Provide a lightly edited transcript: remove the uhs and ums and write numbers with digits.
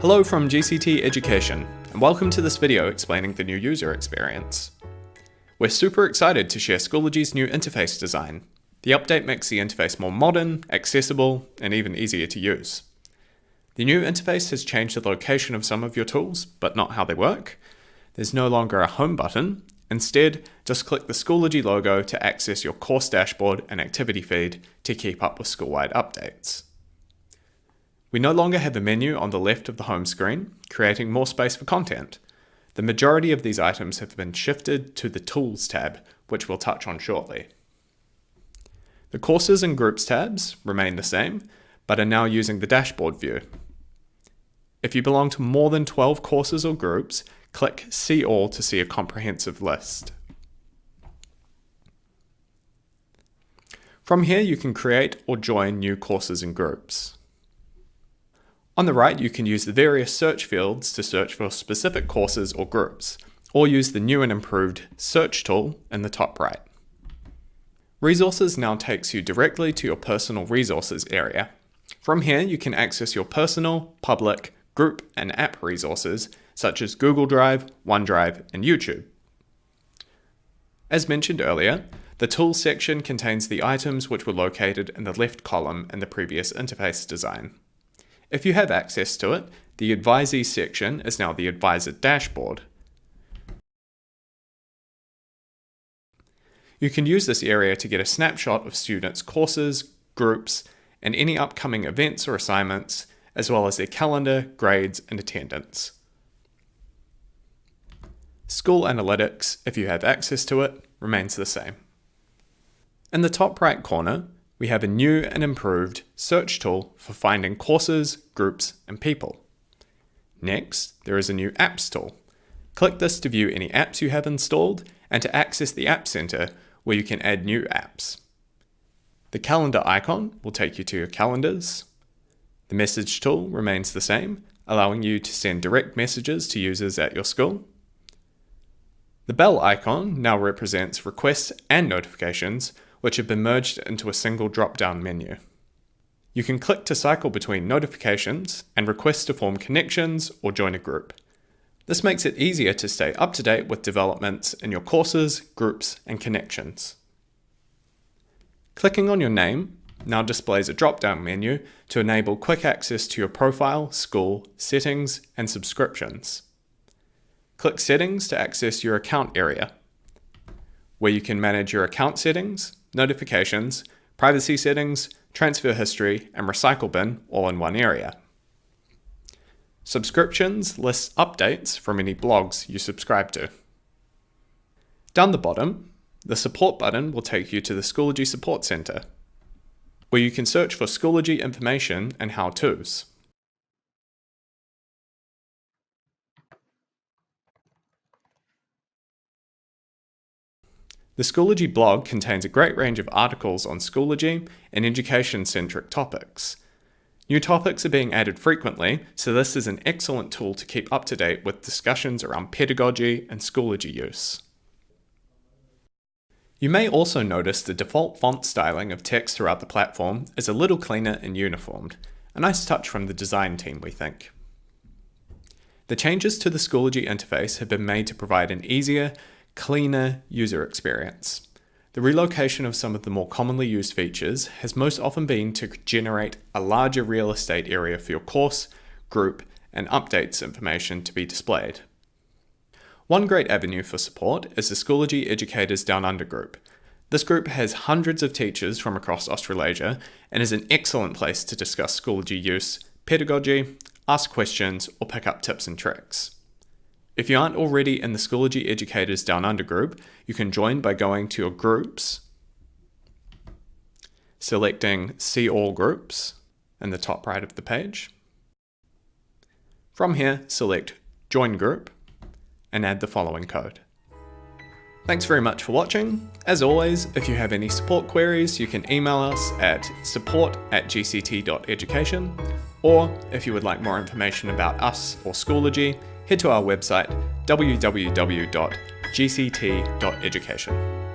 Hello from GCT.Education, and welcome to this video explaining the new user experience. We're super excited to share Schoology's new interface design. The update makes the interface more modern, accessible, and even easier to use. The new interface has changed the location of some of your tools, but not how they work. There's no longer a home button. Instead, just click the Schoology logo to access your course dashboard and activity feed to keep up with school-wide updates. We no longer have a menu on the left of the home screen, creating more space for content. The majority of these items have been shifted to the Tools tab, which we'll touch on shortly. The Courses and Groups tabs remain the same, but are now using the dashboard view. If you belong to more than 12 courses or groups, click See All to see a comprehensive list. From here, you can create or join new courses and groups. On the right, you can use the various search fields to search for specific courses or groups, or use the new and improved Search tool in the top right. Resources now takes you directly to your personal resources area. From here, you can access your personal, public, group, and app resources, such as Google Drive, OneDrive, and YouTube. As mentioned earlier, the Tools section contains the items which were located in the left column in the previous interface design. If you have access to it, the Advisees section is now the Advisor dashboard. You can use this area to get a snapshot of students' courses, groups, and any upcoming events or assignments, as well as their calendar, grades, and attendance. School Analytics, if you have access to it, remains the same. In the top right corner, we have a new and improved Search tool for finding courses, groups, and people. Next, there is a new Apps tool. Click this to view any apps you have installed and to access the App Center, where you can add new apps. The calendar icon will take you to your calendars. The message tool remains the same, allowing you to send direct messages to users at your school. The bell icon now represents requests and notifications, which have been merged into a single drop-down menu. You can click to cycle between notifications and requests to form connections or join a group. This makes it easier to stay up to date with developments in your courses, groups, and connections. Clicking on your name now displays a drop-down menu to enable quick access to your profile, school, settings, and subscriptions. Click Settings to access your account area, where you can manage your account settings, notifications, privacy settings, transfer history, and recycle bin all in one area. Subscriptions lists updates from any blogs you subscribe to. Down the bottom, the Support button will take you to the Schoology Support Center, where you can search for Schoology information and how-tos. The Schoology blog contains a great range of articles on Schoology and education-centric topics. New topics are being added frequently, so this is an excellent tool to keep up to date with discussions around pedagogy and Schoology use. You may also notice the default font styling of text throughout the platform is a little cleaner and uniformed. A nice touch from the design team, we think. The changes to the Schoology interface have been made to provide an easier, cleaner user experience. The relocation of some of the more commonly used features has most often been to generate a larger real estate area for your course, group, and updates information to be displayed. One great avenue for support is the Schoology Educators Down Under group. This group has hundreds of teachers from across Australasia and is an excellent place to discuss Schoology use, pedagogy, ask questions, or pick up tips and tricks. If you aren't already in the Schoology Educators Down Under group, you can join by going to your groups, selecting See All Groups in the top right of the page. From here, select Join Group and add the following code. Thanks very much for watching. As always, if you have any support queries, you can email us at support@gct.education, or if you would like more information about us or Schoology, head to our website www.gct.education.